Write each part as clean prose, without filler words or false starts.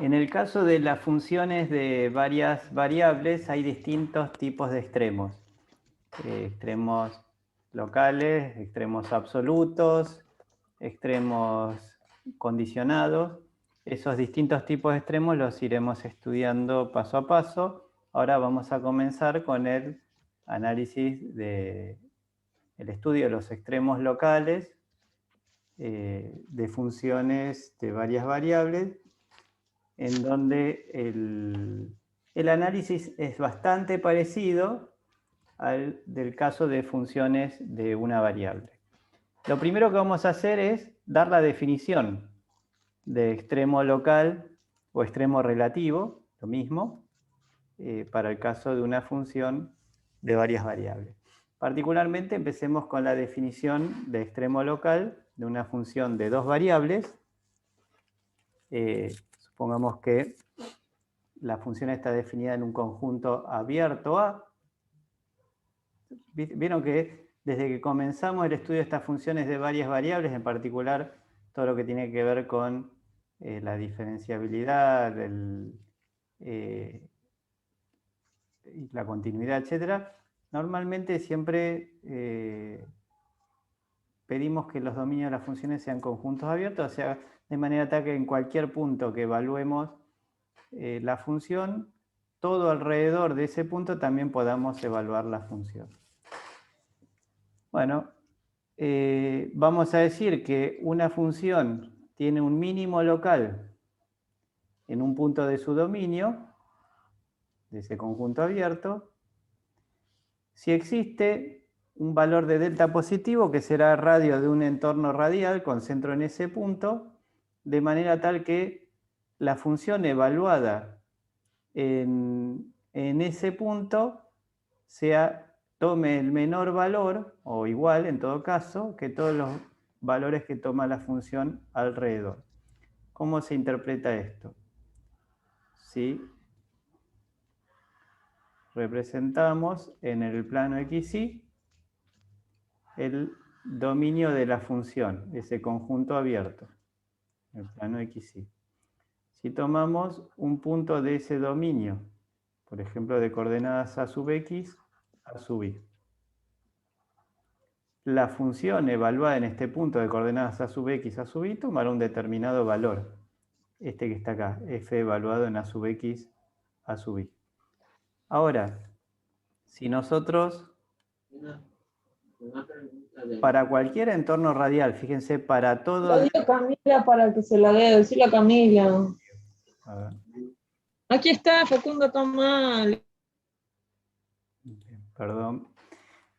En el caso de las funciones de varias variables, hay distintos tipos de extremos. Extremos locales, extremos absolutos, extremos condicionados. Esos distintos tipos de extremos los iremos estudiando paso a paso. Ahora vamos a comenzar con el análisis del estudio de los extremos locales de funciones de varias variables, en donde el análisis es bastante parecido al del caso de funciones de una variable. Lo primero que vamos a hacer es dar la definición de extremo local o extremo relativo, lo mismo, para el caso de una función de varias variables. Particularmente empecemos con la definición de extremo local de una función de dos variables. Supongamos que la función está definida en un conjunto abierto A. Vieron que desde que comenzamos el estudio de estas funciones de varias variables, en particular todo lo que tiene que ver con la diferenciabilidad, la continuidad, etc., normalmente siempre pedimos que los dominios de las funciones sean conjuntos abiertos, o sea, de manera tal que en cualquier punto que evaluemos la función, todo alrededor de ese punto también podamos evaluar la función. Bueno, vamos a decir que una función tiene un mínimo local en un punto de su dominio, de ese conjunto abierto, si existe un valor de delta positivo que será radio de un entorno radial con centro en ese punto, de manera tal que la función evaluada en ese punto tome el menor valor, o igual en todo caso, que todos los valores que toma la función alrededor. ¿Cómo se interpreta esto? Si representamos en el plano XY el dominio de la función, ese conjunto abierto, el plano XY. Si tomamos un punto de ese dominio, por ejemplo de coordenadas a sub x, a sub y, la función evaluada en este punto de coordenadas a sub x, a sub y tomará un determinado valor, este que está acá, f evaluado en a sub x, a sub y. Ahora, si nosotros, para cualquier entorno radial, fíjense, para todo... Lo digo Camila para que se la dé, decirle a Camila. A ver. Aquí está, Facundo Tamal. Perdón.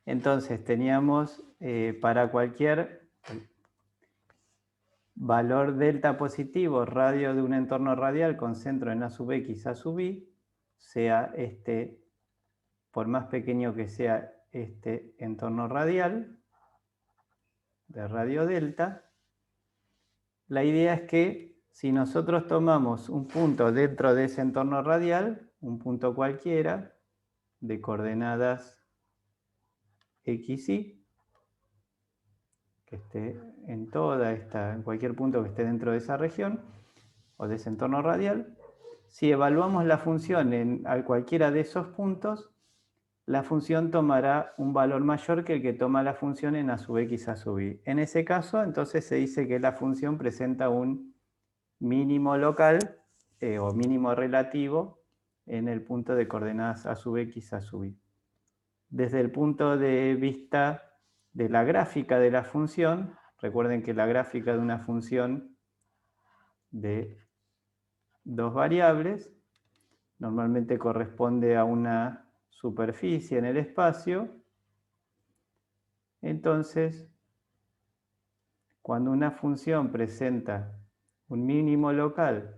Entonces teníamos para cualquier valor delta positivo, radio de un entorno radial con centro en a sub x, a sub y, sea este, por más pequeño que sea este entorno radial, de radio delta, la idea es que si nosotros tomamos un punto dentro de ese entorno radial, un punto cualquiera, de coordenadas x, y, que esté en en cualquier punto que esté dentro de esa región o de ese entorno radial, si evaluamos la función a cualquiera de esos puntos, la función tomará un valor mayor que el que toma la función en a sub x, a sub y. En ese caso, entonces se dice que la función presenta un mínimo local o mínimo relativo en el punto de coordenadas a sub x, a sub y. Desde el punto de vista de la gráfica de la función, recuerden que la gráfica de una función de dos variables normalmente corresponde a una superficie en el espacio. Entonces, cuando una función presenta un mínimo local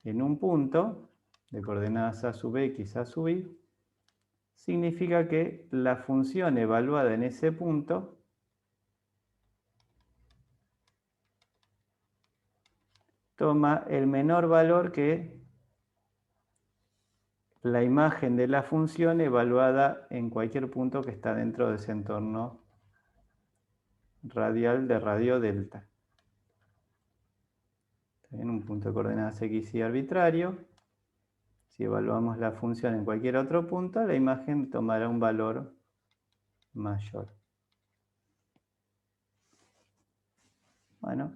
en un punto de coordenadas a sub x, a sub y, significa que la función evaluada en ese punto toma el menor valor que la imagen de la función evaluada en cualquier punto que está dentro de ese entorno radial de radio delta. ¿Sí? en un punto de coordenadas x, y arbitrario. Si evaluamos la función en cualquier otro punto, la imagen tomará un valor mayor. Bueno,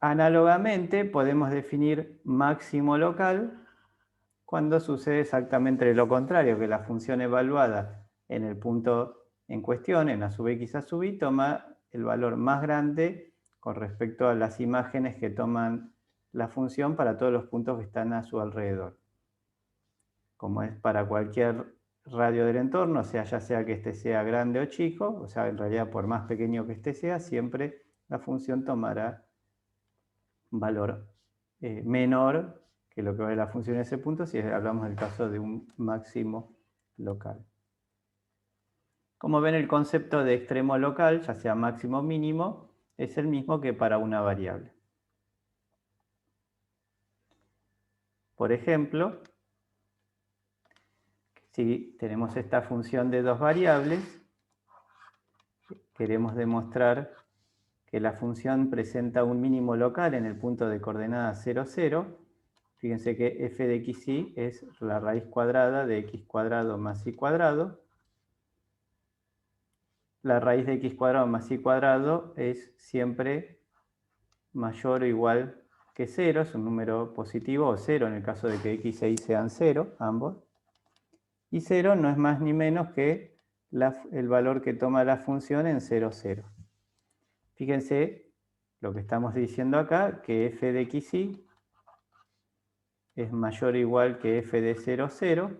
análogamente podemos definir máximo local cuando sucede exactamente lo contrario, que la función evaluada en el punto en cuestión, en a sub x, a sub y, toma el valor más grande con respecto a las imágenes que toman la función para todos los puntos que están a su alrededor. Como es para cualquier radio del entorno, o sea, ya sea que este sea grande o chico, o sea, en realidad por más pequeño que este sea, siempre la función tomará un valor menor que lo que vale la función en ese punto, si hablamos del caso de un máximo local. Como ven, el concepto de extremo local, ya sea máximo o mínimo, es el mismo que para una variable. Por ejemplo, si tenemos esta función de dos variables, queremos demostrar que la función presenta un mínimo local en el punto de coordenadas 0, 0. Fíjense que f de xy es la raíz cuadrada de x cuadrado más y cuadrado. La raíz de x cuadrado más y cuadrado es siempre mayor o igual que 0, es un número positivo, o 0 en el caso de que x e y sean 0, ambos. Y 0 no es más ni menos que el valor que toma la función en 0, 0. Fíjense lo que estamos diciendo acá, que f de xy es mayor o igual que f de 0, 0.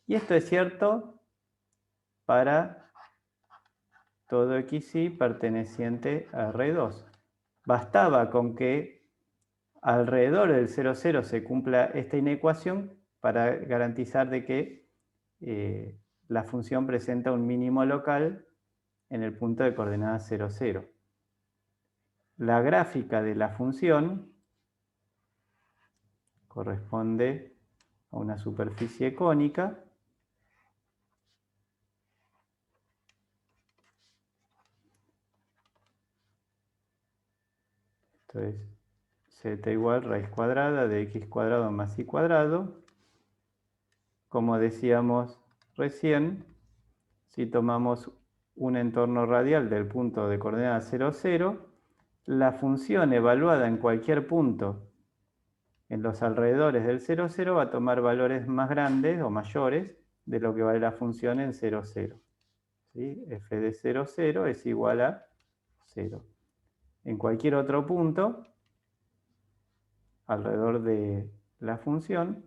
Y esto es cierto para todo xy perteneciente a R2. Bastaba con que alrededor del 0, 0 se cumpla esta inecuación para garantizar de que la función presenta un mínimo local en el punto de coordenadas 0, 0. La gráfica de la función corresponde a una superficie cónica. Esto es z igual raíz cuadrada de x cuadrado más y cuadrado. Como decíamos recién, si tomamos un entorno radial del punto de coordenadas 0, 0, la función evaluada en cualquier punto en los alrededores del 0, 0 va a tomar valores más grandes o mayores de lo que vale la función en 0, 0. ¿Sí? F de 0, 0 es igual a 0. En cualquier otro punto alrededor de la función,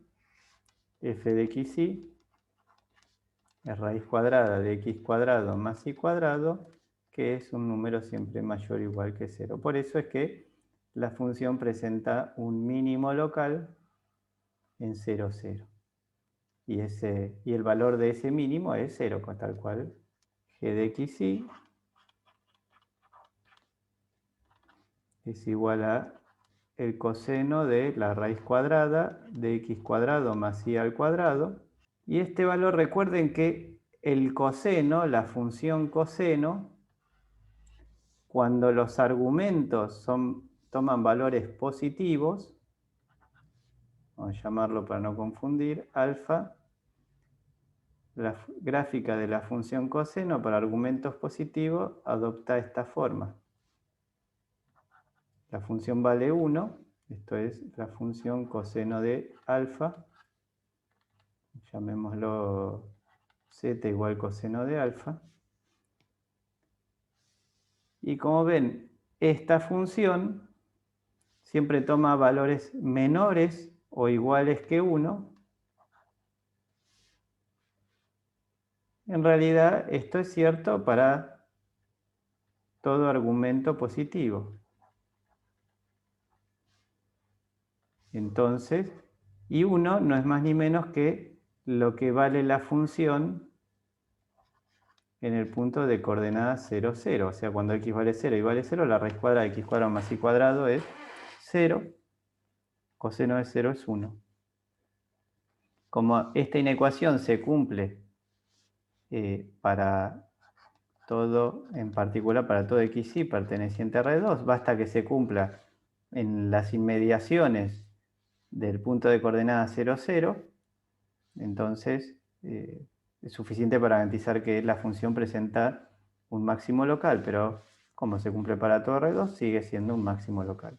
f de xy es raíz cuadrada de x cuadrado más y cuadrado, que es un número siempre mayor o igual que 0. Por eso es que la función presenta un mínimo local en 0, 0. Y el valor de ese mínimo es 0, tal cual g de xy es igual a el coseno de la raíz cuadrada de x cuadrado más y al cuadrado. Y este valor, recuerden que el coseno, la función coseno, cuando los argumentos toman valores positivos, vamos a llamarlo para no confundir, alfa, la gráfica de la función coseno para argumentos positivos adopta esta forma. La función vale 1, esto es la función coseno de alfa, llamémoslo z igual coseno de alfa. Y como ven, esta función siempre toma valores menores o iguales que 1. En realidad, esto es cierto para todo argumento positivo. Entonces, y 1 no es más ni menos que lo que vale la función en el punto de coordenadas 0, 0. O sea, cuando x vale 0 y vale 0, la raíz cuadrada de x cuadrado más y cuadrado es 0. Coseno de 0 es 1. Como esta inecuación se cumple para todo, en particular para todo xy perteneciente a R2, basta que se cumpla en las inmediaciones del punto de coordenadas 0, 0, entonces es suficiente para garantizar que la función presenta un máximo local, pero como se cumple para todo R2, sigue siendo un máximo local.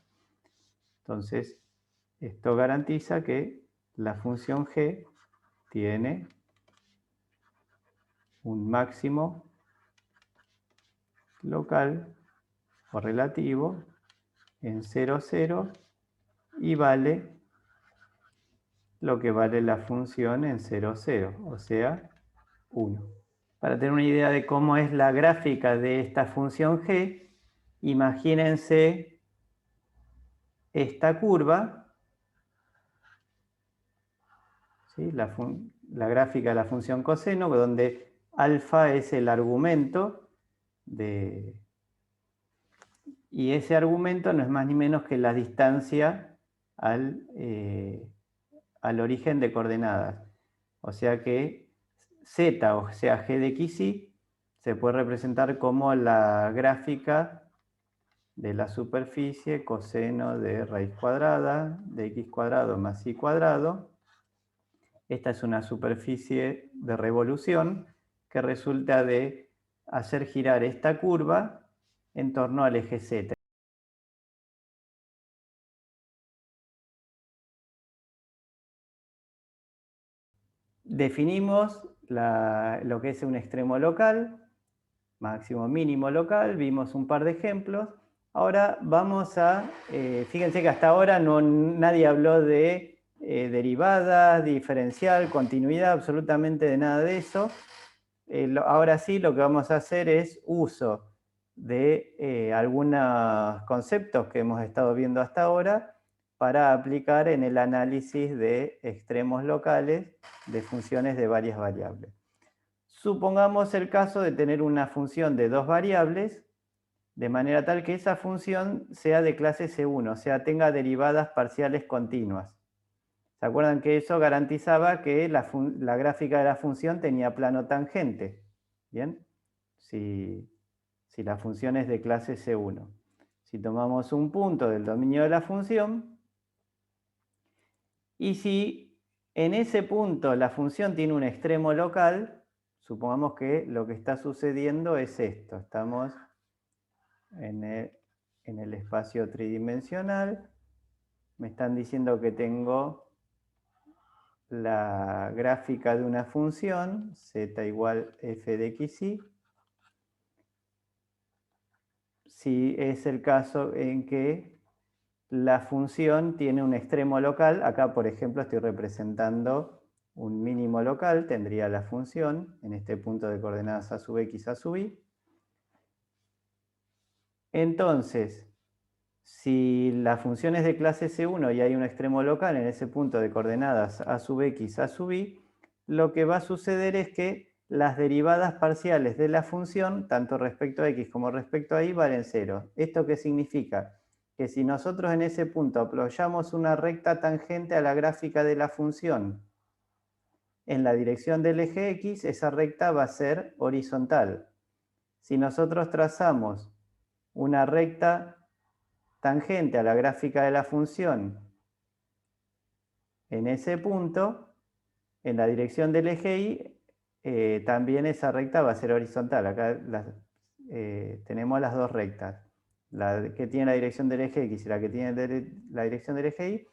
Entonces, esto garantiza que la función g tiene un máximo local o relativo en 0, 0 y vale lo que vale la función en 0, 0, o sea, 1. Para tener una idea de cómo es la gráfica de esta función g, imagínense esta curva, ¿sí? La gráfica de la función coseno, donde alfa es el argumento y ese argumento no es más ni menos que la distancia al origen de coordenadas. O sea que z, o sea g de xy, se puede representar como la gráfica de la superficie coseno de raíz cuadrada de x cuadrado más y cuadrado. Esta es una superficie de revolución que resulta de hacer girar esta curva en torno al eje z. Definimos lo que es un extremo local, máximo mínimo local, vimos un par de ejemplos. Ahora vamos a, fíjense que hasta ahora nadie habló de derivadas, diferencial, continuidad, absolutamente de nada de eso. Ahora sí lo que vamos a hacer es uso de algunos conceptos que hemos estado viendo hasta ahora para aplicar en el análisis de extremos locales de funciones de varias variables. Supongamos el caso de tener una función de dos variables, de manera tal que esa función sea de clase C1, o sea, tenga derivadas parciales continuas. ¿Se acuerdan que eso garantizaba que la gráfica de la función tenía plano tangente? ¿Bien? Si la función es de clase C1. Si tomamos un punto del dominio de la función, y si en ese punto la función tiene un extremo local, supongamos que lo que está sucediendo es esto. Estamos en el espacio tridimensional. Me están diciendo que tengo la gráfica de una función, z igual f de xy. Si es el caso en que la función tiene un extremo local, acá por ejemplo estoy representando un mínimo local, tendría la función en este punto de coordenadas a sub x a sub y. Entonces, si la función es de clase C1 y hay un extremo local en ese punto de coordenadas a sub x a sub y, lo que va a suceder es que las derivadas parciales de la función, tanto respecto a x como respecto a y, valen 0. ¿Esto qué significa? Que si nosotros en ese punto apoyamos una recta tangente a la gráfica de la función en la dirección del eje x, esa recta va a ser horizontal. Si nosotros trazamos una recta tangente a la gráfica de la función en ese punto, en la dirección del eje y, también esa recta va a ser horizontal. Acá tenemos las dos rectas, la que tiene la dirección del eje x y la que tiene la dirección del eje y.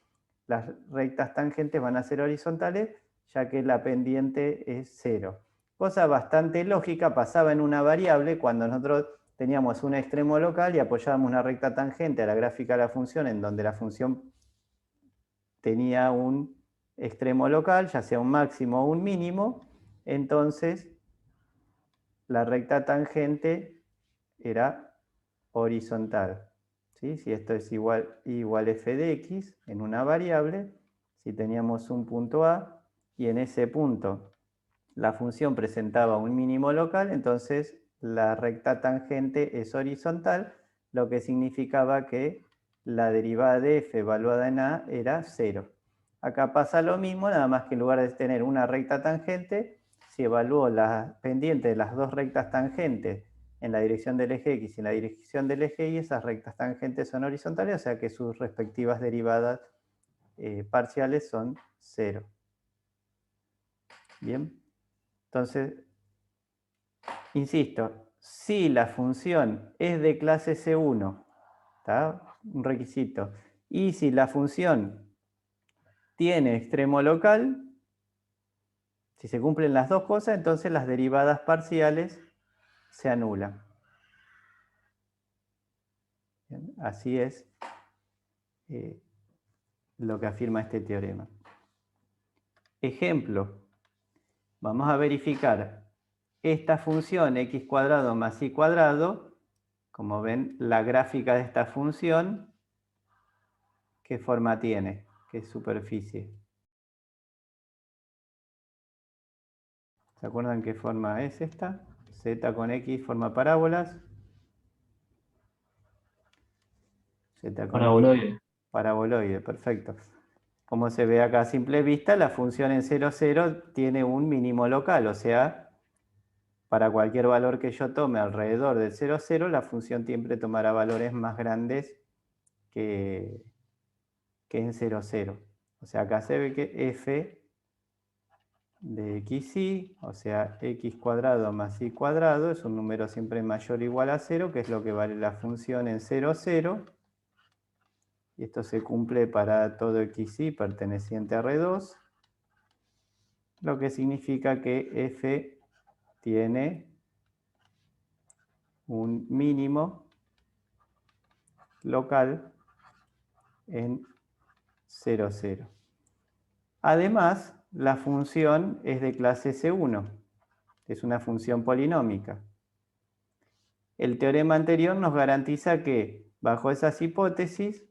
Las rectas tangentes van a ser horizontales, ya que la pendiente es 0. Cosa bastante lógica, pasaba en una variable cuando nosotros teníamos un extremo local y apoyábamos una recta tangente a la gráfica de la función, en donde la función tenía un extremo local, ya sea un máximo o un mínimo, entonces la recta tangente era horizontal. ¿Sí? Si esto es igual f de x en una variable, si teníamos un punto A y en ese punto la función presentaba un mínimo local, entonces la recta tangente es horizontal, lo que significaba que la derivada de f evaluada en A era 0. Acá pasa lo mismo, nada más que en lugar de tener una recta tangente, si evaluó la pendiente de las dos rectas tangentes en la dirección del eje X y en la dirección del eje Y, esas rectas tangentes son horizontales, o sea que sus respectivas derivadas parciales son 0. Bien, entonces, insisto, si la función es de clase C1, ¿está? Un requisito, y si la función tiene extremo local, si se cumplen las dos cosas, entonces las derivadas parciales se anulan. Bien, así es lo que afirma este teorema. Ejemplo, vamos a verificar esta función x cuadrado más y cuadrado. Como ven, la gráfica de esta función, ¿qué forma tiene? ¿Qué superficie? ¿Se acuerdan qué forma es esta? Z con X forma parábolas. Z con Paraboloide. X, paraboloide, perfecto. Como se ve acá a simple vista, la función en 0, 0 tiene un mínimo local, o sea, para cualquier valor que yo tome alrededor del 0, 0, la función siempre tomará valores más grandes que en 0, 0. O sea, acá se ve que f de xy, o sea, x cuadrado más y cuadrado, es un número siempre mayor o igual a 0, que es lo que vale la función en 0, 0. Y esto se cumple para todo xy perteneciente a R2, lo que significa que f tiene un mínimo local en 0, 0. Además, la función es de clase C1, es una función polinómica. El teorema anterior nos garantiza que, bajo esas hipótesis,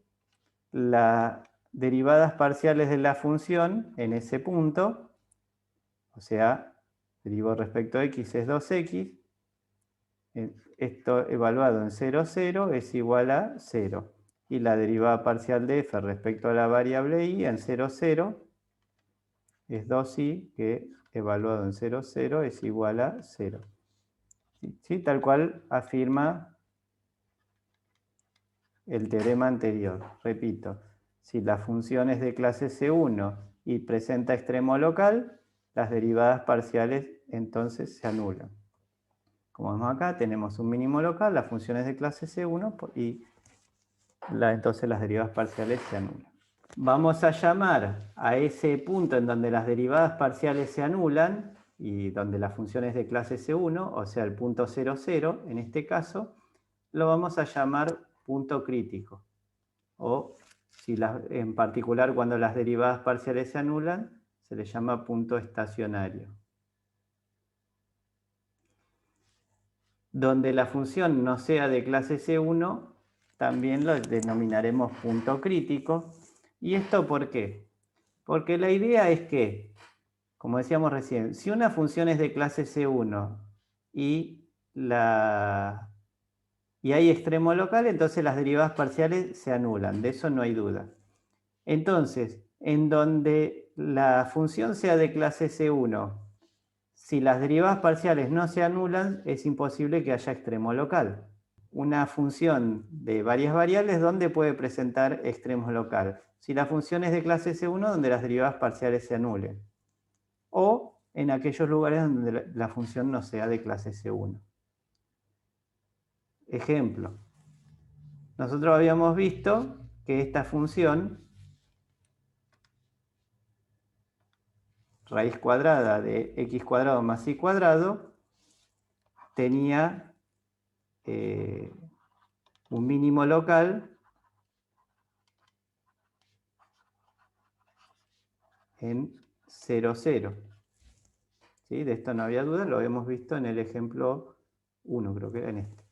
las derivadas parciales de la función en ese punto, o sea, derivo respecto a x es 2x, esto evaluado en 0, 0 es igual a 0. Y la derivada parcial de f respecto a la variable y en 0, 0 es 2y, que evaluado en 0, 0 es igual a 0. ¿Sí? Tal cual afirma el teorema anterior. Repito, si la función es de clase C1 y presenta extremo local, las derivadas parciales entonces se anulan. Como vemos acá, tenemos un mínimo local, la función es de clase C1 y entonces las derivadas parciales se anulan. Vamos a llamar a ese punto en donde las derivadas parciales se anulan y donde la función es de clase C1, o sea, el punto 0, 0, en este caso, lo vamos a llamar punto crítico. O, en particular, cuando las derivadas parciales se anulan, se le llama punto estacionario. Donde la función no sea de clase C1, también lo denominaremos punto crítico. ¿Y esto por qué? Porque la idea es que, como decíamos recién, si una función es de clase C1 y hay extremo local, entonces las derivadas parciales se anulan, de eso no hay duda. Entonces, en donde la función sea de clase C1, si las derivadas parciales no se anulan, es imposible que haya extremo local. Una función de varias variables, ¿dónde puede presentar extremos local? Si la función es de clase C1, donde las derivadas parciales se anulen. O en aquellos lugares donde la función no sea de clase C1. Ejemplo. Nosotros habíamos visto que esta función, raíz cuadrada de x cuadrado más y cuadrado, tenía un mínimo local en 0, 0. ¿Sí? De esto no había duda, lo hemos visto en el ejemplo 1, creo que era en este.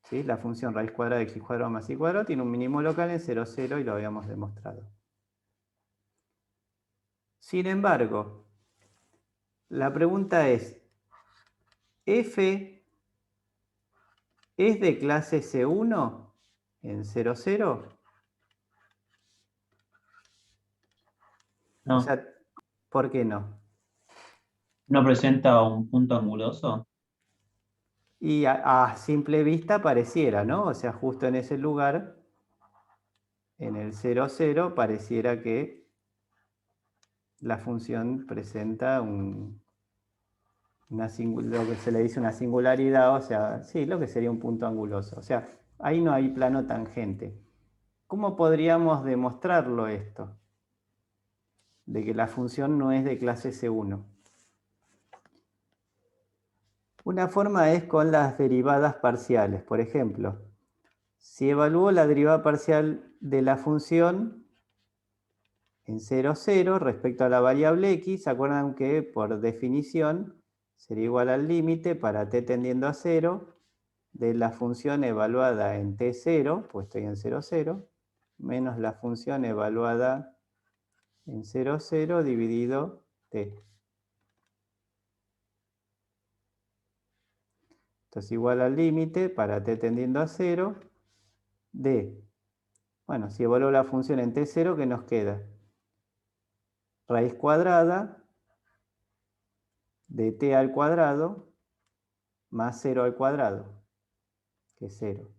¿Sí? La función raíz cuadrada de x cuadrado más y cuadrado tiene un mínimo local en 0, 0 y lo habíamos demostrado. Sin embargo, la pregunta es, ¿f es de clase C1 en 0, 0? No, O sea, ¿por qué no? no presenta un punto anguloso. Y a simple vista pareciera, ¿no? O sea, justo en ese lugar, en el 0, 0, pareciera que la función presenta lo que se le dice una singularidad, o sea, sí, lo que sería un punto anguloso. O sea, ahí no hay plano tangente. ¿Cómo podríamos demostrarlo esto? De que la función no es de clase C1. Una forma es con las derivadas parciales. Por ejemplo, si evalúo la derivada parcial de la función en 0, 0 respecto a la variable x, ¿se acuerdan que por definición sería igual al límite para t tendiendo a 0 de la función evaluada en t0, pues estoy en 0, 0, menos la función evaluada en 0, 0 dividido t. Entonces igual al límite para t tendiendo a 0 de, bueno, si evalúo la función en t0, ¿qué nos queda? Raíz cuadrada de t al cuadrado más 0 al cuadrado, que es 0.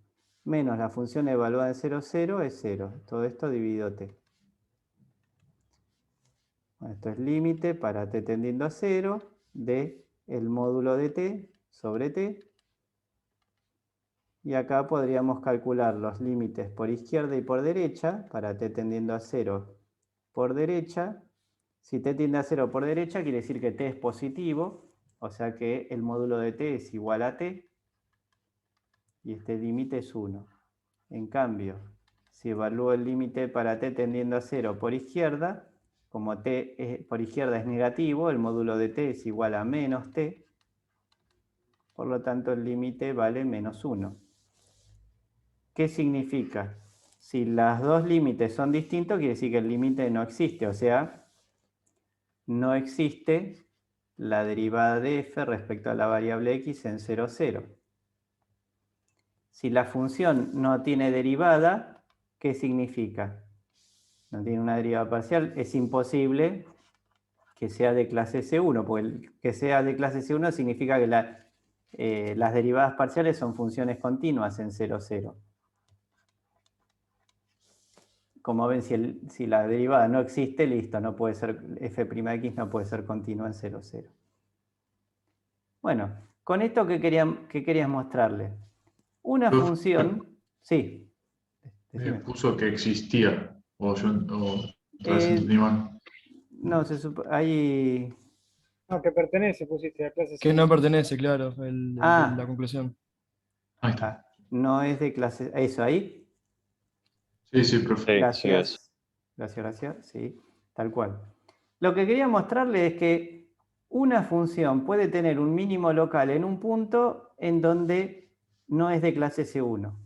Menos la función evaluada en 0, 0 es 0. Todo esto dividido t. Bueno, esto es límite para t tendiendo a 0 de el módulo de t sobre t. Y acá podríamos calcular los límites por izquierda y por derecha, para t tendiendo a 0 por derecha. Si t tiende a 0 por derecha, quiere decir que t es positivo, o sea que el módulo de t es igual a t, y este límite es 1. En cambio, si evalúo el límite para t tendiendo a 0 por izquierda, como t por izquierda es negativo, el módulo de t es igual a menos t, por lo tanto el límite vale menos 1. ¿Qué significa? Si los dos límites son distintos, quiere decir que el límite no existe, o sea, no existe la derivada de f respecto a la variable x en 0, 0. Si la función no tiene derivada, ¿qué significa? No tiene una derivada parcial, es imposible que sea de clase C1, porque que sea de clase C1 significa que las derivadas parciales son funciones continuas en 0, 0. Como ven, si la derivada no existe, listo, no puede ser, f'x no puede ser continua en 0, 0. Bueno, con esto, ¿qué querías mostrarle? Una función, sí, Me decime. puso que existía, o tal vez Eh, entendí mal. no, hay... No, que pertenece, pusiste a clase Que no C1. pertenece, claro, la Ah, conclusión. Ahí está. no es de clase... Eso, ahí. Sí, sí, profe. Sí, sí es. Gracias. Gracias, gracias. Sí, tal cual. Lo que quería mostrarle es que una función puede tener un mínimo local en un punto en donde no es de clase C1.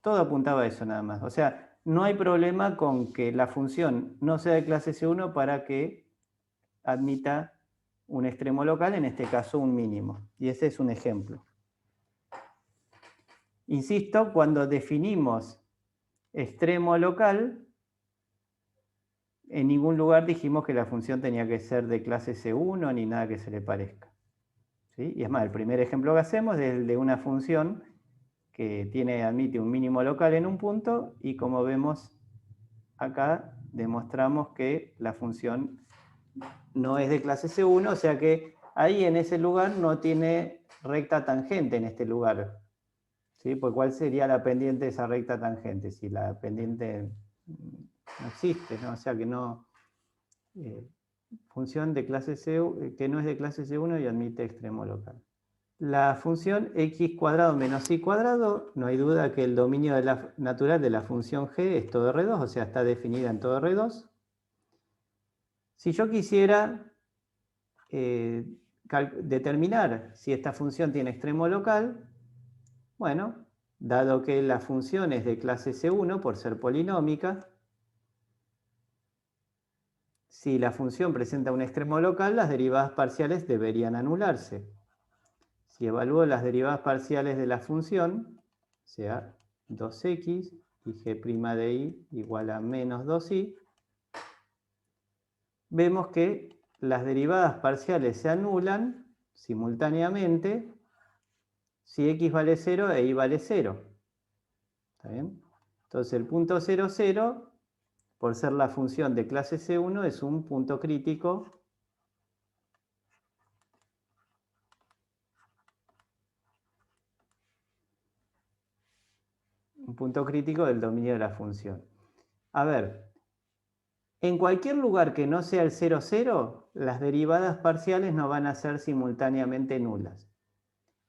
Todo apuntaba a eso nada más. O sea, no hay problema con que la función no sea de clase C1 para que admita un extremo local, en este caso un mínimo. Y ese es un ejemplo. Insisto, cuando definimos extremo local, en ningún lugar dijimos que la función tenía que ser de clase C1 ni nada que se le parezca. ¿Sí? Y es más, el primer ejemplo que hacemos es el de una función que admite un mínimo local en un punto, y como vemos acá, demostramos que la función no es de clase C1, o sea que ahí en ese lugar no tiene recta tangente en este lugar. ¿Sí? Pues ¿cuál sería la pendiente de esa recta tangente? Si la pendiente no existe, ¿no? O sea que no... función de clase C, que no es de clase C1 y admite extremo local. La función x cuadrado menos y cuadrado, no hay duda que el dominio natural de la función g es todo R2, o sea, está definida en todo R2. Si yo quisiera determinar si esta función tiene extremo local, bueno, dado que la función es de clase C1 por ser polinómica, si la función presenta un extremo local, las derivadas parciales deberían anularse. Si evalúo las derivadas parciales de la función, o sea, 2x y g' de i igual a menos 2i, vemos que las derivadas parciales se anulan simultáneamente si x vale 0 e y vale 0. ¿Está bien? Entonces el punto 0, 0, por ser la función de clase C1, es un punto crítico del dominio de la función. A ver, en cualquier lugar que no sea el 0, 0, las derivadas parciales no van a ser simultáneamente nulas.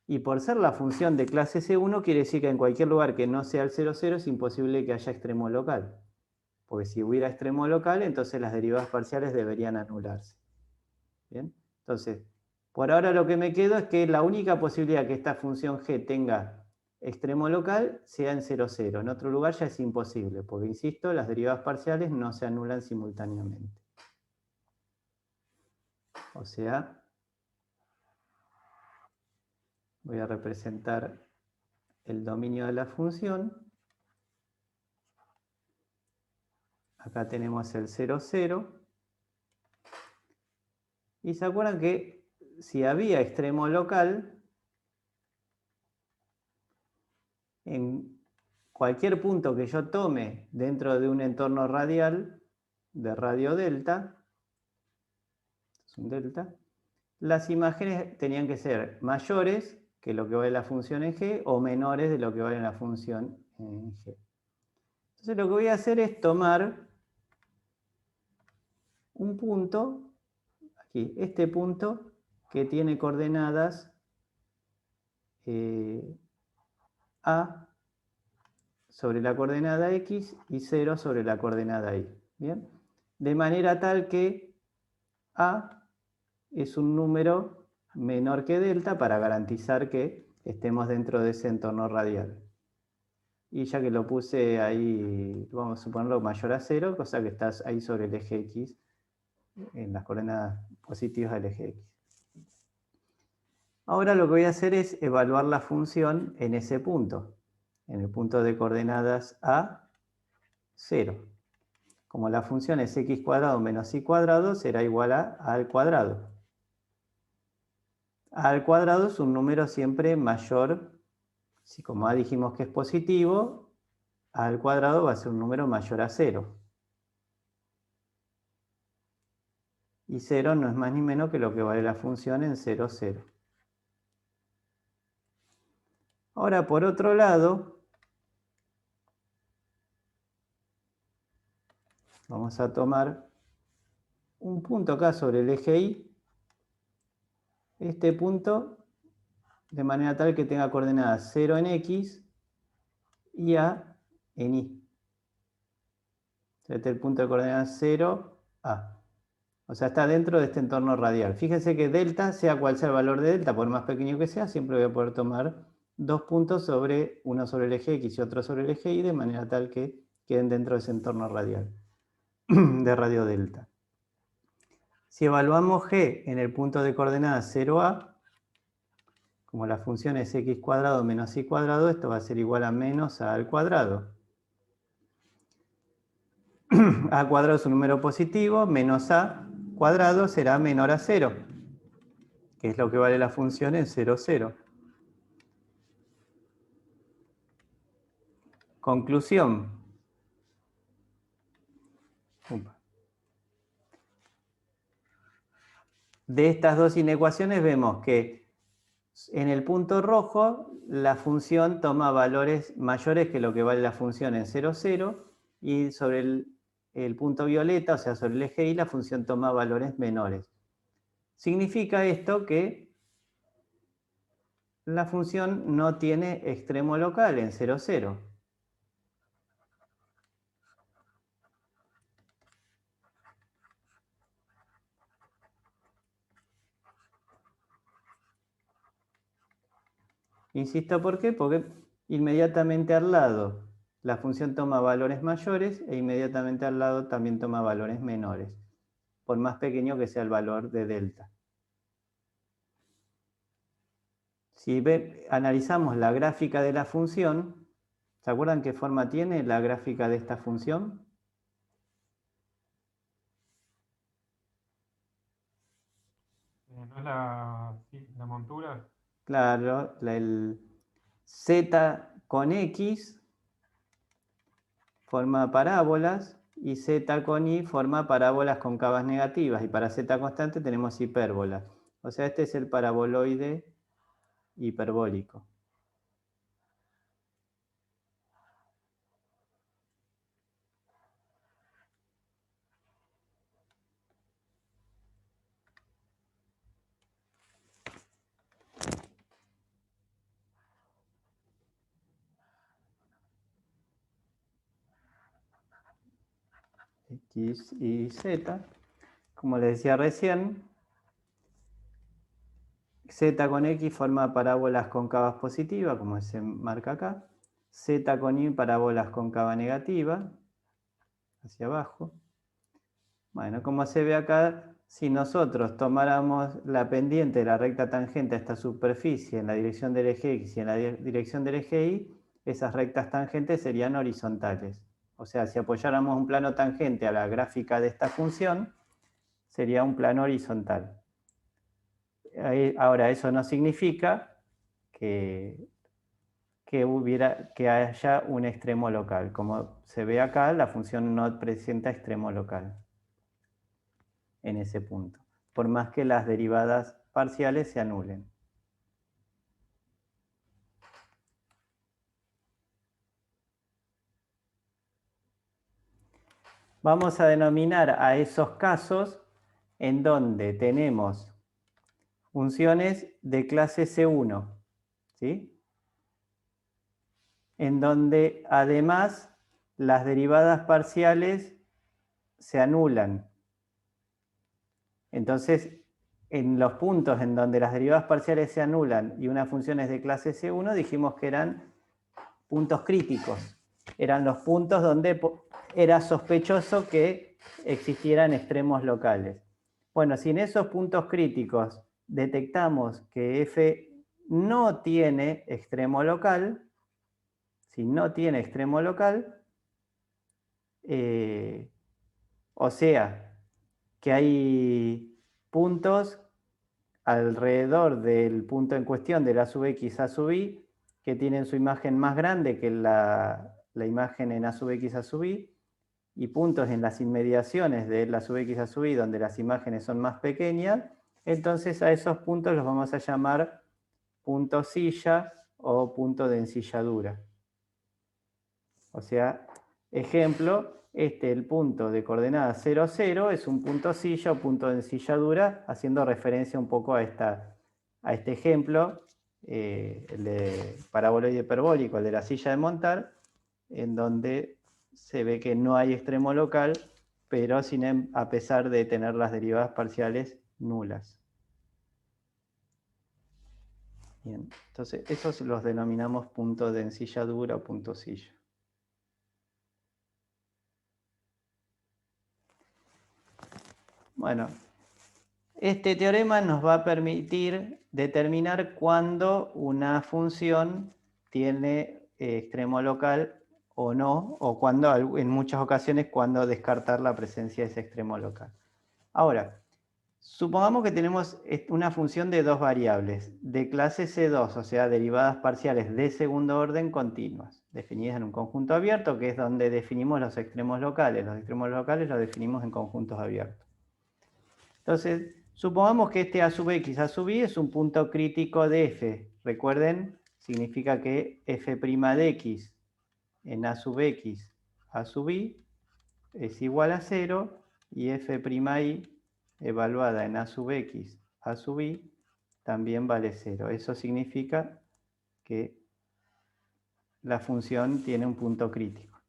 Y por ser la función de clase C1, quiere decir que en cualquier lugar que no sea el 0, 0 es imposible que haya extremo local. Porque si hubiera extremo local, entonces las derivadas parciales deberían anularse. ¿Bien? Entonces, por ahora lo que me quedo es que la única posibilidad que esta función g tenga extremo local sea en 0, 0. En otro lugar ya es imposible, porque, insisto, las derivadas parciales no se anulan simultáneamente. O sea, voy a representar el dominio de la función. Acá tenemos el 0, 0. Y se acuerdan que si había extremo local, en cualquier punto que yo tome dentro de un entorno radial de radio delta, es un delta, las imágenes tenían que ser mayores que lo que vale la función en G o menores de lo que vale la función en G. Entonces lo que voy a hacer es tomar un punto, aquí, este punto que tiene coordenadas A sobre la coordenada X y 0 sobre la coordenada Y. ¿Bien? De manera tal que A es un número menor que delta para garantizar que estemos dentro de ese entorno radial. Y ya que lo puse ahí, vamos a suponerlo mayor a 0, cosa que estás ahí sobre el eje X, en las coordenadas positivas del eje X. Ahora lo que voy a hacer es evaluar la función en ese punto, en el punto de coordenadas A, 0. Como la función es x cuadrado menos y cuadrado, será igual a al cuadrado. A al cuadrado es un número siempre mayor, si como A dijimos que es positivo, A al cuadrado va a ser un número mayor a 0. Y 0 no es más ni menos que lo que vale la función en 0, 0. Ahora, por otro lado, vamos a tomar un punto acá sobre el eje Y. Este punto, de manera tal que tenga coordenadas 0 en X y A en Y. Este es el punto de coordenadas 0, A. O sea, está dentro de este entorno radial. Fíjense que delta, sea cual sea el valor de delta, por más pequeño que sea, siempre voy a poder tomar dos puntos sobre, uno sobre el eje X y otro sobre el eje Y, de manera tal que queden dentro de ese entorno radial de radio delta. Si evaluamos G en el punto de coordenadas 0A, como la función es x cuadrado menos y cuadrado, esto va a ser igual a menos A al cuadrado. A cuadrado es un número positivo, menos A cuadrado será menor a 0, que es lo que vale la función en 0, 0. Conclusión. De estas dos inecuaciones vemos que en el punto rojo la función toma valores mayores que lo que vale la función en 0, 0, y sobre el punto violeta, o sea, sobre el eje Y, la función toma valores menores. Significa esto que la función no tiene extremo local en 0, 0. Insisto, ¿por qué? Porque inmediatamente al lado la función toma valores mayores e inmediatamente al lado también toma valores menores, por más pequeño que sea el valor de delta. Si analizamos la gráfica de la función, ¿se acuerdan qué forma tiene la gráfica de esta función? ¿No es la montura? Claro, Z con X forma parábolas y Z con Y forma parábolas cóncavas negativas. Y para Z constante tenemos hipérbolas. O sea, este es el paraboloide hiperbólico. X y Z. Como les decía recién, Z con X forma parábolas cóncavas positivas, como se marca acá. Z con Y parábolas cóncava negativa, hacia abajo. Bueno, como se ve acá, si nosotros tomáramos la pendiente de la recta tangente a esta superficie en la dirección del eje X y en la dirección del eje Y, esas rectas tangentes serían horizontales. O sea, si apoyáramos un plano tangente a la gráfica de esta función, sería un plano horizontal. Ahora, eso no significa que haya un extremo local. Como se ve acá, la función no presenta extremo local en ese punto, por más que las derivadas parciales se anulen. Vamos a denominar a esos casos en donde tenemos funciones de clase C1, ¿sí? En donde además las derivadas parciales se anulan. Entonces, en los puntos en donde las derivadas parciales se anulan y una función es de clase C1, dijimos que eran puntos críticos. Eran los puntos donde era sospechoso que existieran extremos locales. Bueno, si en esos puntos críticos detectamos que f no tiene extremo local, si no tiene extremo local, o sea, que hay puntos alrededor del punto en cuestión de la sub x a sub y que tienen su imagen más grande que la imagen en a sub x a sub y, y puntos en las inmediaciones de la sub x a sub y donde las imágenes son más pequeñas, entonces a esos puntos los vamos a llamar punto silla o punto de ensilladura. O sea, ejemplo, el punto de coordenada 0, 0 es un punto silla o punto de ensilladura, haciendo referencia un poco a este ejemplo, el de paraboloide hiperbólico, el de la silla de montar, en donde se ve que no hay extremo local, pero a pesar de tener las derivadas parciales nulas. Bien, entonces esos los denominamos punto de ensilladura o punto silla. Bueno, este teorema nos va a permitir determinar cuándo una función tiene extremo local o no, o cuando, en muchas ocasiones, cuando descartar la presencia de ese extremo local. Ahora, supongamos que tenemos una función de dos variables, de clase C2, o sea, derivadas parciales de segundo orden continuas, definidas en un conjunto abierto, que es donde definimos los extremos locales. Los extremos locales los definimos en conjuntos abiertos. Entonces, supongamos que este a sub x a sub y es un punto crítico de f. Recuerden, significa que f' de x en a sub x a sub y es igual a 0 y f'y evaluada en a sub x a sub y también vale 0. Eso significa que la función tiene un punto crítico.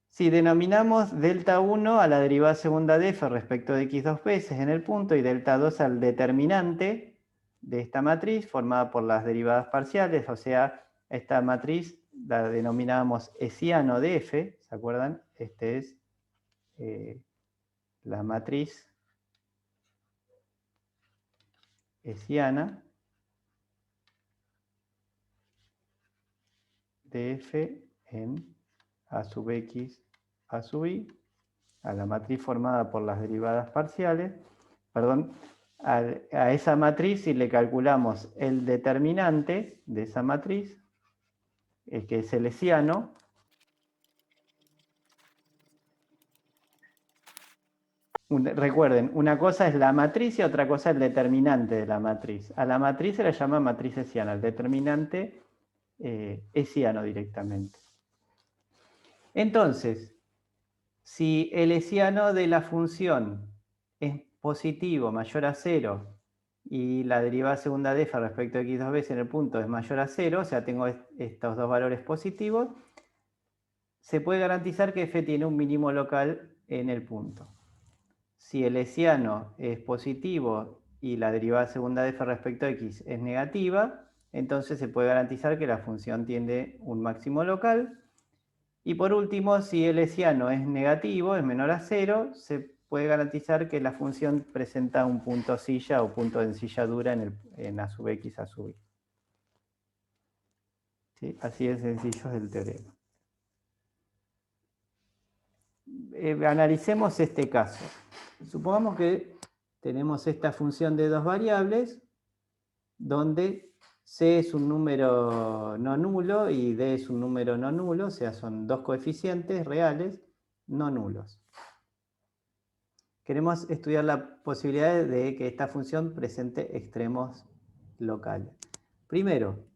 Si denominamos delta 1 a la derivada segunda de f respecto de x dos veces en el punto y delta 2 al determinante de esta matriz formada por las derivadas parciales, o sea, esta matriz la denominamos hesiano de f, ¿se acuerdan? Este es la matriz hesiana de f en a sub x a sub y, a la matriz formada por las derivadas parciales, perdón, a esa matriz y le calculamos el determinante de esa matriz, que es el hessiano. Recuerden, una cosa es la matriz y otra cosa es el determinante de la matriz. A la matriz se la llama matriz hessiana, al determinante hessiano directamente. Entonces, si el hessiano de la función es positivo, mayor a 0, y la derivada segunda de f respecto de x dos veces en el punto es mayor a 0, o sea, tengo estos dos valores positivos, se puede garantizar que f tiene un mínimo local en el punto. Si el hessiano es positivo y la derivada segunda de f respecto de x es negativa, entonces se puede garantizar que la función tiene un máximo local. Y por último, si el hessiano es negativo, es menor a 0, se puede garantizar que la función presenta un punto silla o punto de ensilladura en a sub x a sub y. ¿Sí? Así de sencillo es el teorema. Analicemos este caso. Supongamos que tenemos esta función de dos variables, donde c es un número no nulo y d es un número no nulo, o sea, son dos coeficientes reales no nulos. Queremos estudiar la posibilidad de que esta función presente extremos locales. Primero,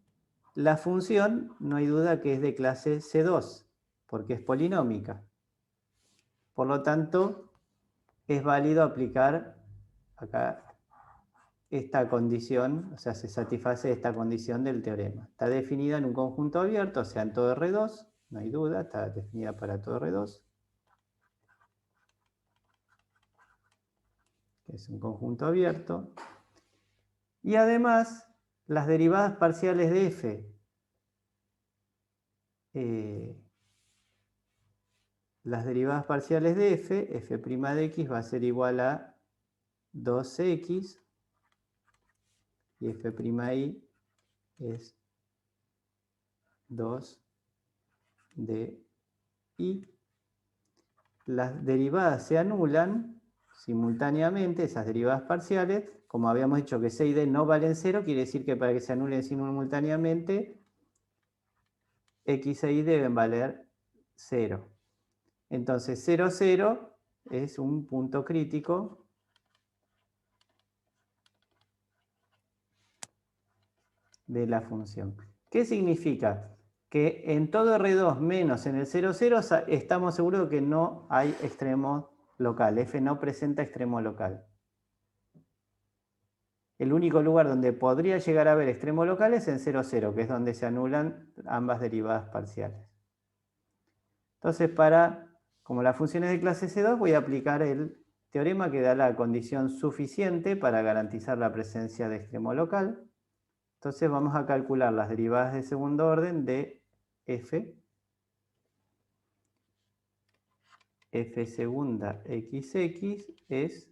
la función no hay duda que es de clase C2, porque es polinómica. Por lo tanto, es válido aplicar acá esta condición, o sea, se satisface esta condición del teorema. Está definida en un conjunto abierto, o sea, en todo R2, no hay duda, está definida para todo R2. Que es un conjunto abierto. Y además, las derivadas parciales de f, las derivadas parciales de f' de x va a ser igual a 2x, y f'y es 2di. Las derivadas se anulan simultáneamente, esas derivadas parciales. Como habíamos dicho que c y d no valen 0, quiere decir que para que se anulen simultáneamente, x e y deben valer 0. Entonces 0, 0 es un punto crítico de la función. ¿Qué significa? Que en todo R2 menos en el 0, 0 estamos seguros de que no hay extremo local. F no presenta extremo local. El único lugar donde podría llegar a haber extremo local es en 0, 0, que es donde se anulan ambas derivadas parciales. Entonces, como la función es de clase C2, voy a aplicar el teorema que da la condición suficiente para garantizar la presencia de extremo local. Entonces vamos a calcular las derivadas de segundo orden de f. F segunda xx es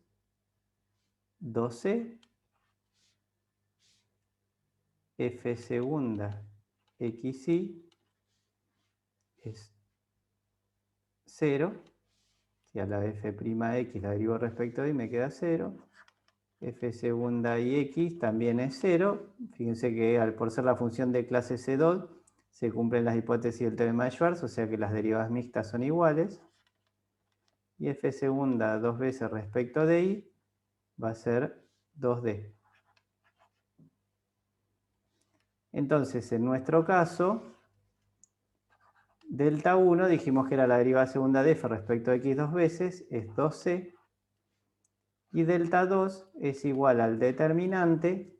2c. F segunda xy es 0. Si a la f' la derivo respecto de y me queda 0. F segunda y x también es 0. Fíjense que por ser la función de clase C2 se cumplen las hipótesis del teorema de Schwarz, o sea que las derivadas mixtas son iguales. Y f segunda dos veces respecto de y va a ser 2d. Entonces, en nuestro caso, delta 1 dijimos que era la derivada segunda de f respecto de x dos veces, es 2c. Y delta 2 es igual al determinante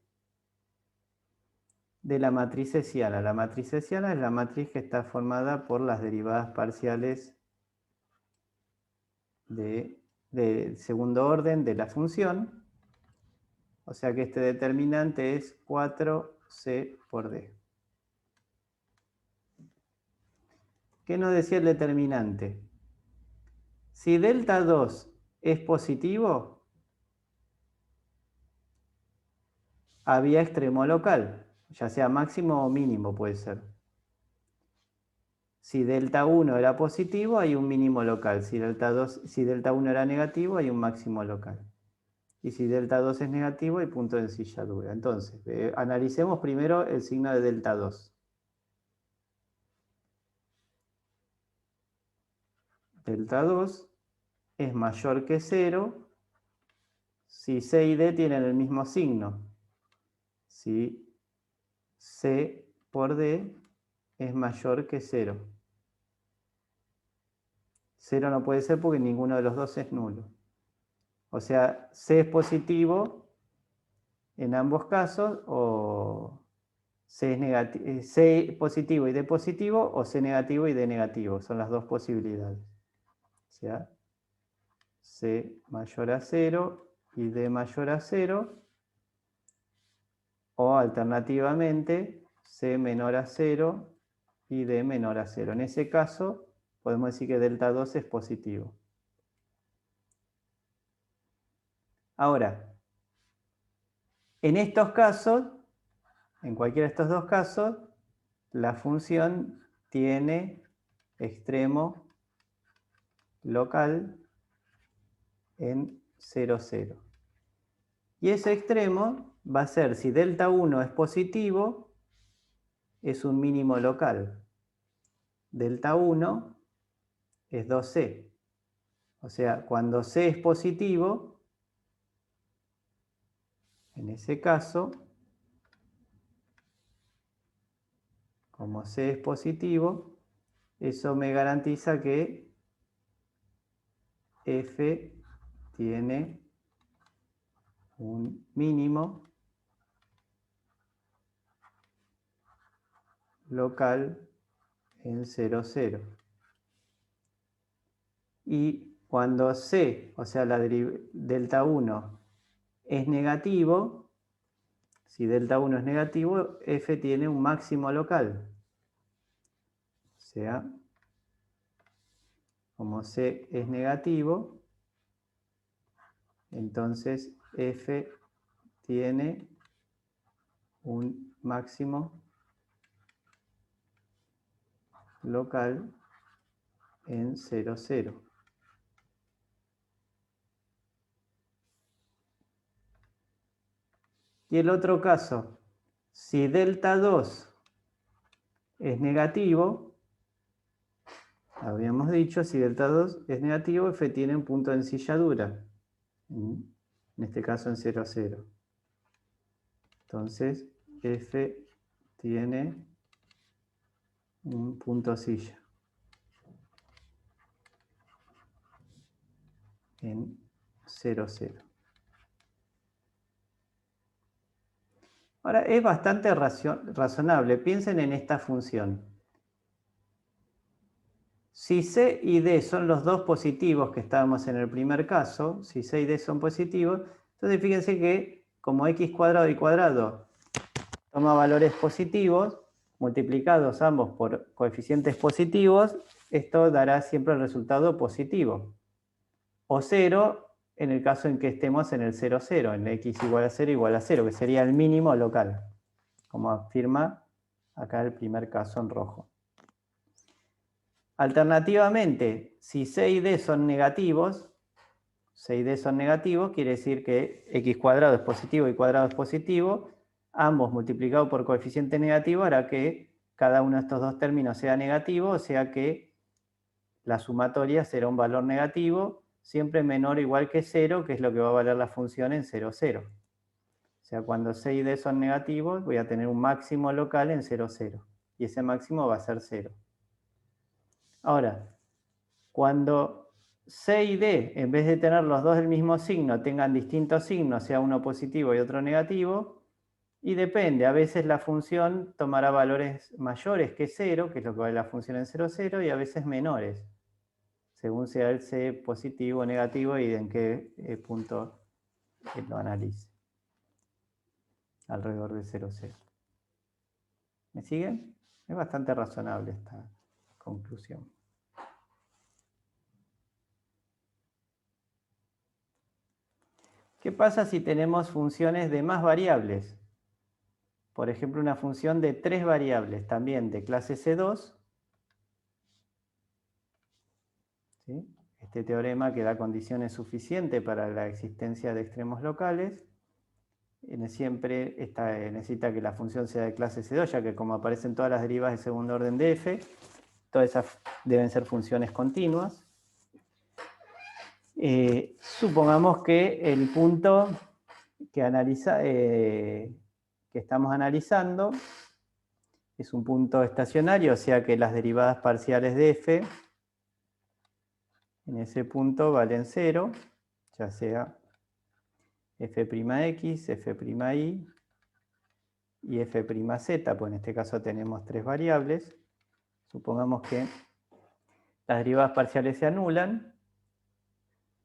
de la matriz hessiana. La matriz hessiana es la matriz que está formada por las derivadas parciales de segundo orden de la función. O sea que este determinante es 4c por d. ¿Qué nos decía el determinante? Si delta 2 es positivo, había extremo local, ya sea máximo o mínimo puede ser. Si delta 1 era positivo, hay un mínimo local. Si delta 1 era negativo, hay un máximo local. y si delta 2 es negativo hay punto de ensilladura. Entonces, analicemos primero el signo de delta 2. Delta 2 es mayor que 0 si C y D tienen el mismo signo. Si C por D es mayor que 0. 0 no puede ser porque ninguno de los dos es nulo. O sea, C es positivo en ambos casos, o C es C positivo y D positivo, o C negativo y D negativo. Son las dos posibilidades. O sea, C mayor a 0 y D mayor a 0. O alternativamente, C menor a 0 y D menor a 0. En ese caso, podemos decir que delta 2 es positivo. Ahora, en estos casos, en cualquiera de estos dos casos, la función tiene extremo local en 0, 0. Y ese extremo va a ser, si delta 1 es positivo, es un mínimo local. Delta 1 es 2c. O sea, cuando c es positivo, en ese caso, como c es positivo, eso me garantiza que f tiene un mínimo local en 0, 0. Y cuando c, o sea, la delta 1 es negativo, si delta 1 es negativo, f tiene un máximo local. O sea, como c es negativo, entonces f tiene un máximo local en 0, 0. Y el otro caso, si delta 2 es negativo, habíamos dicho, si delta 2 es negativo, f tiene un punto de ensilladura. En este caso en 0, 0. Entonces, f tiene un punto silla en 0, 0. Ahora, es bastante razonable. Piensen en esta función. Si C y D son los dos positivos que estábamos en el primer caso, si C y D son positivos, entonces fíjense que como x cuadrado y cuadrado toma valores positivos, multiplicados ambos por coeficientes positivos, esto dará siempre el resultado positivo. O 0 en el caso en que estemos en el 0, 0, en x igual a 0 igual a 0, que sería el mínimo local, como afirma acá el primer caso en rojo. Alternativamente, si C y D son negativos, quiere decir que x cuadrado es positivo y cuadrado es positivo, ambos multiplicados por coeficiente negativo hará que cada uno de estos dos términos sea negativo, o sea que la sumatoria será un valor negativo, siempre menor o igual que 0, que es lo que va a valer la función en 0, 0. O sea, cuando C y D son negativos, voy a tener un máximo local en 0, 0. Y ese máximo va a ser 0. Ahora, cuando C y D, en vez de tener los dos del mismo signo, tengan distintos signos, sea uno positivo y otro negativo, y depende, a veces la función tomará valores mayores que 0, que es lo que vale la función en 0, 0, y a veces menores, según sea el C positivo o negativo y en qué punto lo analice. Alrededor de 0, 0. ¿Me siguen? Es bastante razonable esta conclusión. ¿Qué pasa si tenemos funciones de más variables? Por ejemplo, una función de 3 variables, también de clase C2. ¿Sí? este teorema que da condiciones suficientes para la existencia de extremos locales. Siempre necesita que la función sea de clase C2, ya que como aparecen todas las derivadas de segundo orden de f, todas esas deben ser funciones continuas. Supongamos que el punto que estamos analizando es un punto estacionario, o sea que las derivadas parciales de f en ese punto valen 0, ya sea f'x, f'y y f'z, pues en este caso tenemos tres variables. Supongamos que las derivadas parciales se anulan.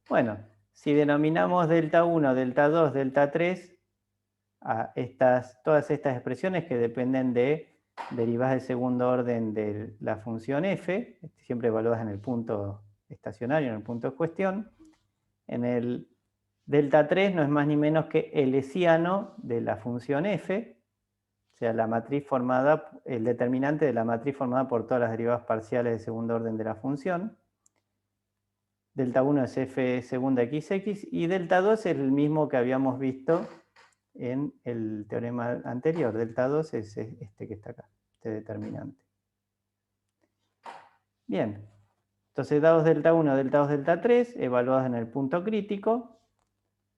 Bueno, si denominamos delta 1, delta 2, delta 3 a todas estas expresiones que dependen de derivadas de segundo orden de la función f, siempre evaluadas en el punto estacionario, en el punto de cuestión, en el delta 3 no es más ni menos que el hessiano de la función f, o sea, la matriz formada, el determinante de la matriz formada por todas las derivadas parciales de segundo orden de la función. Delta 1 es f segunda xx y delta 2 es el mismo que habíamos visto en el teorema anterior. Delta 2 es este que está acá, este determinante. Bien, entonces dados delta 1, delta 2, delta 3, evaluados en el punto crítico.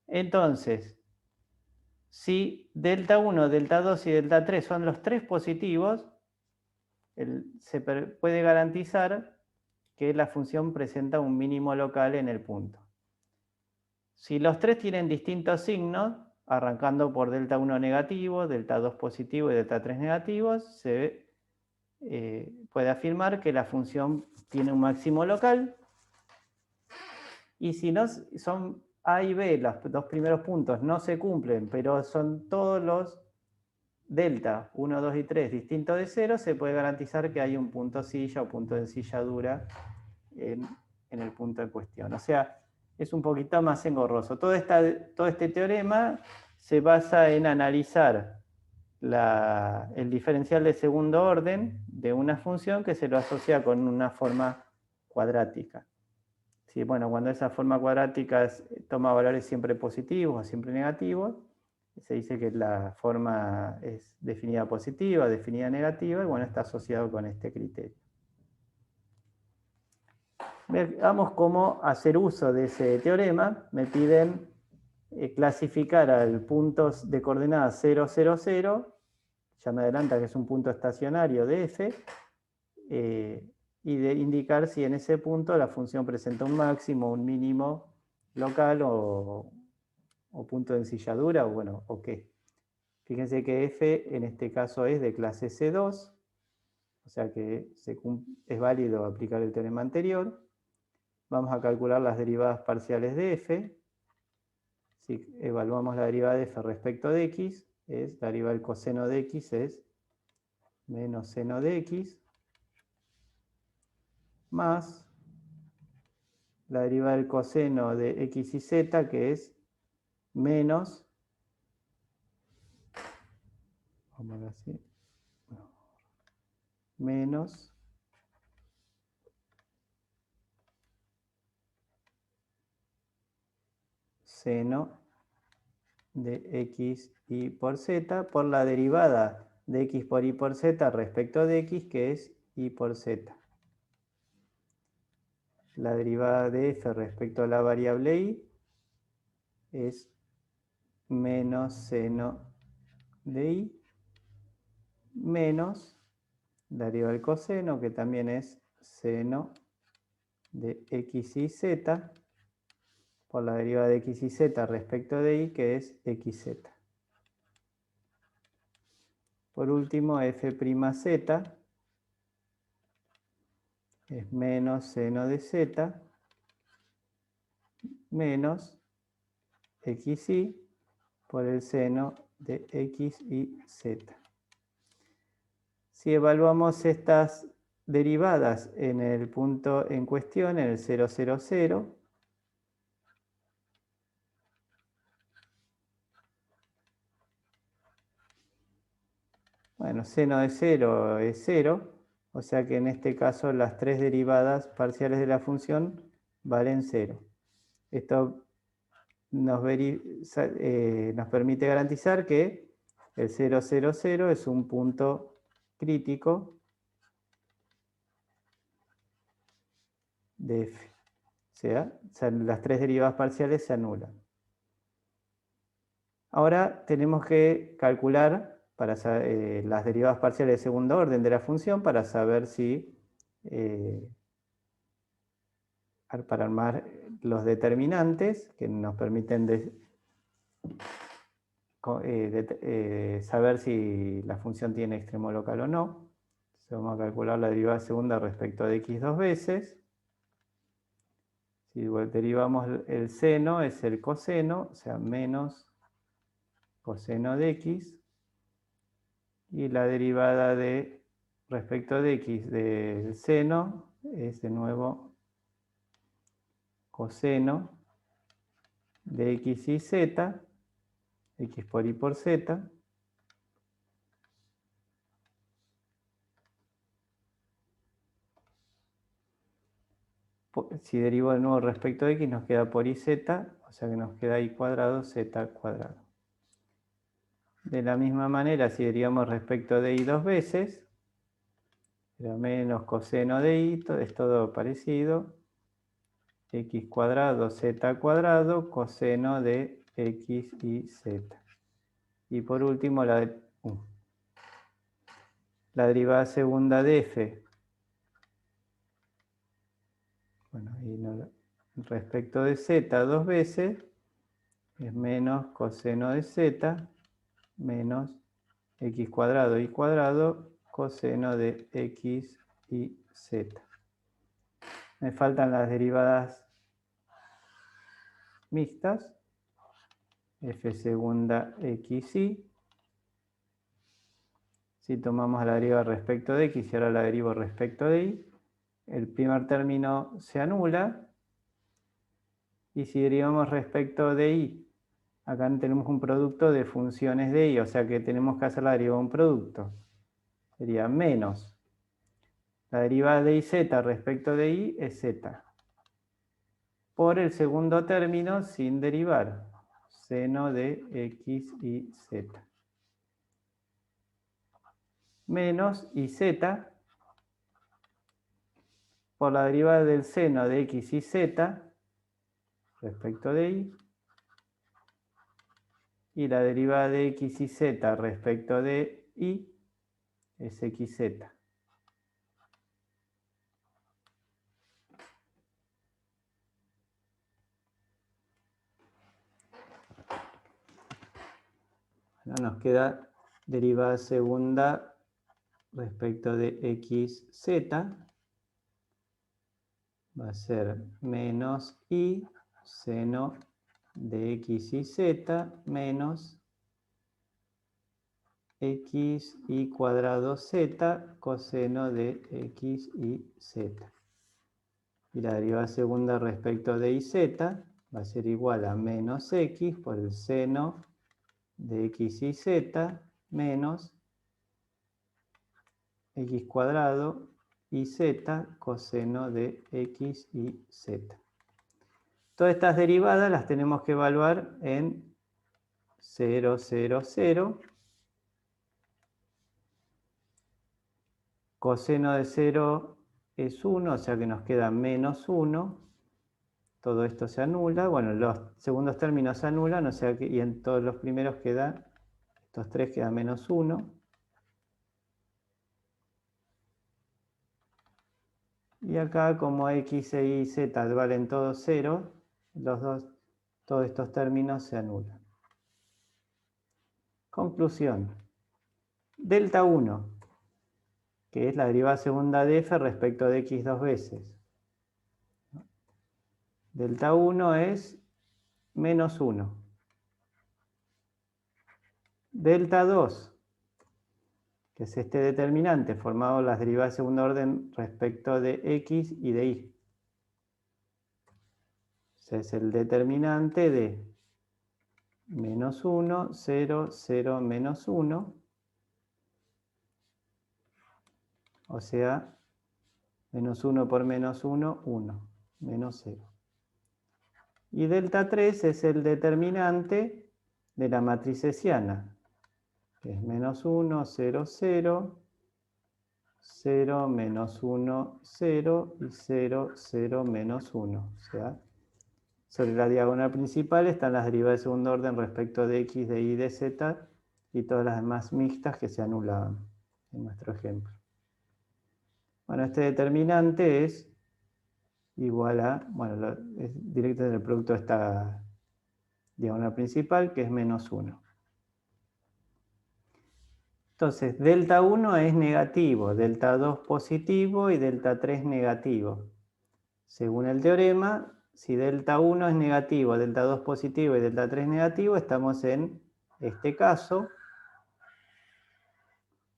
Entonces, si delta 1, delta 2 y delta 3 son los tres positivos, se puede garantizar que la función presenta un mínimo local en el punto. Si los tres tienen distintos signos, arrancando por delta 1 negativo, delta 2 positivo y delta 3 negativo, se puede afirmar que la función tiene un máximo local. Y si no son A y B, los dos primeros puntos no se cumplen, pero son todos los delta 1, 2 y 3 distintos de 0, se puede garantizar que hay un punto silla o punto de ensilladura en el punto en cuestión. O sea, es un poquito más engorroso. Todo este teorema se basa en analizar el diferencial de segundo orden de una función que se lo asocia con una forma cuadrática. Sí, bueno, cuando esa forma cuadrática toma valores siempre positivos o siempre negativos, se dice que la forma es definida positiva, definida negativa, y bueno, está asociado con este criterio. Veamos cómo hacer uso de ese teorema. Me piden clasificar al punto de coordenadas 0, 0, 0, ya me adelanta que es un punto estacionario de f, y de indicar si en ese punto la función presenta un máximo, un mínimo local o punto de ensilladura, o qué. Fíjense que f en este caso es de clase C2, o sea que es válido aplicar el teorema anterior. Vamos a calcular las derivadas parciales de f. Si evaluamos la derivada de f respecto de x, la derivada del coseno de x es menos seno de x, más la derivada del coseno de x y z, que es menos, vamos a ver así, menos seno de x y por z por la derivada de x por y por z respecto de x, que es y por z. La derivada de f respecto a la variable y es menos seno de y menos la derivada del coseno, que también es seno de x y z, por la derivada de x y z respecto de y, que es xz. Por último, f'z es menos seno de z menos xy por el seno de x y z. Si evaluamos estas derivadas en el punto en cuestión, en el 0, 0, 0, bueno, seno de 0 es 0, o sea que en este caso las tres derivadas parciales de la función valen 0. Esto nos permite garantizar que el 0, 0, 0 es un punto crítico de f. O sea, las tres derivadas parciales se anulan. Ahora tenemos que calcular para las derivadas parciales de segundo orden de la función para saber si, para armar los determinantes que nos permiten saber si la función tiene extremo local o no. Entonces vamos a calcular la derivada segunda respecto de x dos veces. Si derivamos el seno, es el coseno, o sea, menos coseno de x. Y la derivada respecto de x del seno es de nuevo coseno de x y z, x por y por z. Si derivo de nuevo respecto de x nos queda por y z, o sea que nos queda y cuadrado z cuadrado. De la misma manera, si derivamos respecto de y dos veces, será menos coseno de y, es todo parecido, x cuadrado z cuadrado, coseno de x y z. Y por último, la derivada segunda de f. Bueno, y respecto de z dos veces, es menos coseno de z menos x cuadrado y cuadrado, coseno de x y z. Me faltan las derivadas mixtas, f segunda x y. Si tomamos la derivada respecto de x y ahora la derivo respecto de y, el primer término se anula. Y si derivamos respecto de y, acá tenemos un producto de funciones de y, o sea que tenemos que hacer la derivada de un producto. Sería menos. La derivada de iz respecto de y es z. Por el segundo término sin derivar. Seno de x y z. Menos iz por la derivada del seno de x y z respecto de y. Y la derivada de x y z respecto de y es xz. Bueno, nos queda derivada segunda respecto de xz. Va a ser menos y seno de x y z menos x y cuadrado z coseno de x y z. Y la derivada segunda respecto de iz va a ser igual a menos x por el seno de x y z menos x cuadrado y z coseno de x y z. Todas estas derivadas las tenemos que evaluar en 0, 0, 0. Coseno de 0 es 1, o sea que nos queda menos 1. Todo esto se anula. Bueno, los segundos términos se anulan, o sea que y en todos los primeros queda, estos tres queda menos 1. Y acá como x e y z valen todos 0, todos estos términos se anulan. Conclusión. Delta 1, que es la derivada segunda de f respecto de x dos veces. Delta 1 es menos 1. Delta 2, que es este determinante formado por las derivadas de segundo orden respecto de x y de y. Ese es el determinante de menos 1, 0, 0, menos 1. O sea, menos 1 por menos 1, 1. menos 0. Y delta 3 es el determinante de la matriz hessiana, que es menos 1, 0, 0, 0, menos 1, 0 y 0, 0, menos 1. O sea, sobre la diagonal principal están las derivadas de segundo orden respecto de x, de y, de z y todas las demás mixtas que se anulaban en nuestro ejemplo. Bueno, este determinante es igual a, bueno, es directo del producto de esta diagonal principal, que es menos 1. Entonces, delta 1 es negativo, delta 2 positivo y delta 3 negativo. Según el teorema, si delta 1 es negativo, delta 2 positivo y delta 3 negativo, estamos en este caso.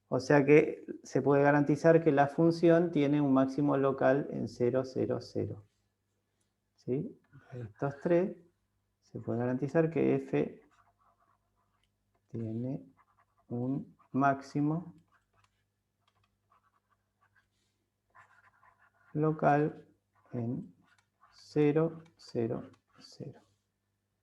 O sea que se puede garantizar que la función tiene un máximo local en 0, 0, 0. ¿Sí? De estos tres, se puede garantizar que f tiene un máximo local en 0, 0, 0.